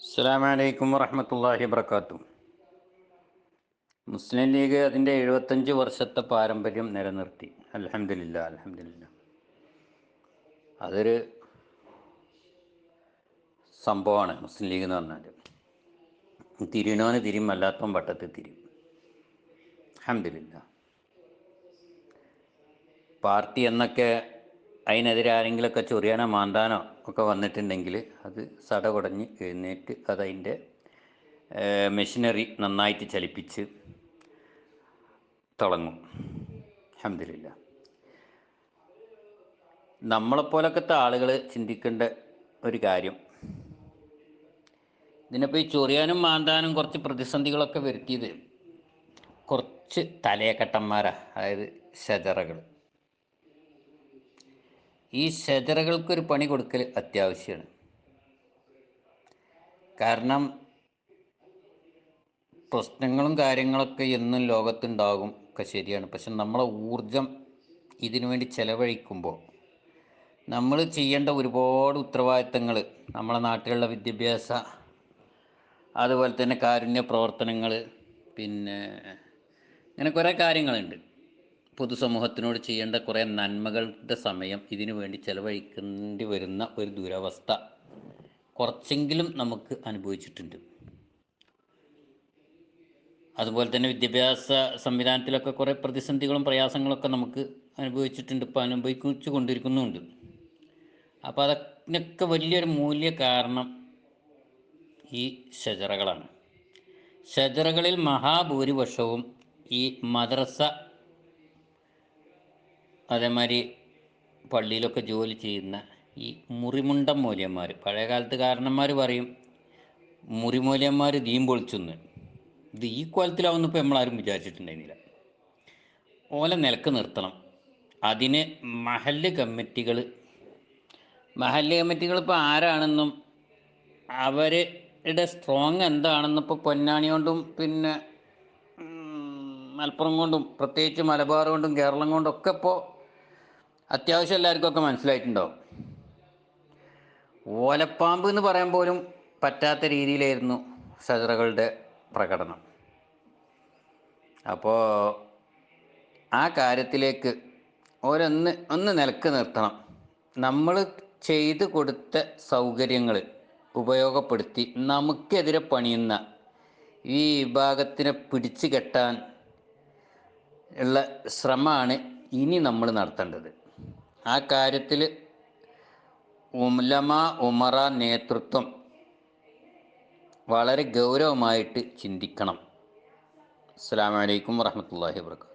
അസ്സലാമു അലൈക്കും വറഹ്മത്തുള്ളാഹി വബറകാതുഹു. മുസ്ലിം ലീഗ് അതിൻ്റെ 75 വർഷത്തെ പാരമ്പര്യം നിലനിർത്തി. അൽഹംദുലില്ലാ അൽഹംദുലില്ലാ. അതൊരു സംഭവമാണ് മുസ്ലിം ലീഗ് എന്ന് പറഞ്ഞാൽ. തിരിയണോന് തിരിയും, അല്ലാത്തവൻ വട്ടത്തിൽ തിരിയും. അൽഹംദുലില്ലാ. പാർട്ടി എന്നൊക്കെ അതിനെതിരെ ആരെങ്കിലുമൊക്കെ ചൊറിയാനോ മാന്താനോ ഒക്കെ വന്നിട്ടുണ്ടെങ്കിൽ അത് സടകുടഞ്ഞ് എഴുന്നേറ്റ് അതതിൻ്റെ മെഷീനറി നന്നായിട്ട് ചലിപ്പിച്ച് തുടങ്ങും. അൽഹംദുലില്ലാ. നമ്മളെപ്പോലൊക്കത്തെ ആളുകൾ ചിന്തിക്കേണ്ട ഒരു കാര്യം, ഇതിനിപ്പോൾ ഈ ചൊറിയാനും മാന്താനും കുറച്ച് പ്രതിസന്ധികളൊക്കെ വരുത്തിയത് കുറച്ച് തലയക്കട്ടന്മാരാണ്, അതായത് ഷജറകൾ. ഈ ഷജറകൾക്കൊരു പണി കൊടുക്കൽ അത്യാവശ്യമാണ്. കാരണം പ്രശ്നങ്ങളും കാര്യങ്ങളൊക്കെ എന്നും ലോകത്തുണ്ടാകും, ഒക്കെ ശരിയാണ്. പക്ഷെ നമ്മളെ ഊർജം ഇതിനു വേണ്ടി ചെലവഴിക്കുമ്പോൾ നമ്മൾ ചെയ്യേണ്ട ഒരുപാട് ഉത്തരവാദിത്തങ്ങൾ, നമ്മളെ നാട്ടിലുള്ള വിദ്യാഭ്യാസ, അതുപോലെ തന്നെ കാരുണ്യ പ്രവർത്തനങ്ങൾ, പിന്നെ ഇങ്ങനെ കുറേ കാര്യങ്ങളുണ്ട്. പൊതുസമൂഹത്തിനോട് ചെയ്യേണ്ട കുറേ നന്മകളുടെ സമയം ഇതിനു വേണ്ടി ചെലവഴിക്കേണ്ടി വരുന്ന ഒരു ദുരവസ്ഥ കുറച്ചെങ്കിലും നമുക്ക് അനുഭവിച്ചിട്ടുണ്ട്. അതുപോലെ തന്നെ വിദ്യാഭ്യാസ സംവിധാനത്തിലൊക്കെ കുറേ പ്രതിസന്ധികളും പ്രയാസങ്ങളൊക്കെ നമുക്ക് അനുഭവിച്ചിട്ടുണ്ട്, ഇപ്പോൾ അനുഭവിച്ചു കൊണ്ടിരിക്കുന്നുമുണ്ട്. അപ്പോൾ അതിനൊക്കെ വലിയൊരു മൂല്യ കാരണം ഈ ഷജറകളാണ്. ഷജറകളിൽ മഹാഭൂരിപക്ഷവും ഈ മദ്രസ, അതേമാതിരി പള്ളിയിലൊക്കെ ജോലി ചെയ്യുന്ന ഈ മുറിമുണ്ടം മൂല്യന്മാർ, പഴയ കാലത്ത് കാരണന്മാർ പറയും മുറിമൂല്യന്മാർ ദീൻ പൊളിച്ചെന്ന്. ഇത് ഈ കോലത്തിലാവുന്ന ഇപ്പോൾ നമ്മളാരും വിചാരിച്ചിട്ടുണ്ടായിരുന്നില്ല. ഓലെ നിലക്ക് നിർത്തണം. അതിന് മഹല്ല് കമ്മിറ്റികൾ ഇപ്പോൾ ആരാണെന്നും അവരുടെ സ്ട്രോങ് എന്താണെന്നും ഇപ്പോൾ പൊന്നാനി കൊണ്ടും പിന്നെ മലപ്പുറം കൊണ്ടും പ്രത്യേകിച്ച് മലബാർ കൊണ്ടും കേരളം കൊണ്ടും ഒക്കെ ഇപ്പോൾ അത്യാവശ്യം എല്ലാവർക്കൊക്കെ മനസ്സിലായിട്ടുണ്ടാവും. ഓലപ്പാമ്പ് എന്ന് പറയാൻ പോലും പറ്റാത്ത രീതിയിലായിരുന്നു ഷജറകളുടെ പ്രകടനം. അപ്പോൾ ആ കാര്യത്തിലേക്ക് ഒന്ന് നിലക്ക് നിർത്തണം. നമ്മൾ ചെയ്തു കൊടുത്ത സൗകര്യങ്ങൾ ഉപയോഗപ്പെടുത്തി നമുക്കെതിരെ പണിയുന്ന ഈ വിഭാഗത്തിനെ പിടിച്ചു കെട്ടാൻ ഉള്ള ശ്രമമാണ് ഇനി നമ്മൾ നടത്തേണ്ടത്. ആ കാര്യത്തിൽ ഉലമ ഉമറ നേതൃത്വം വളരെ ഗൗരവമായിട്ട് ചിന്തിക്കണം. അസ്സലാമു അലൈക്കും വറഹ്മത്തുള്ളാഹി വബറകാതുഹു.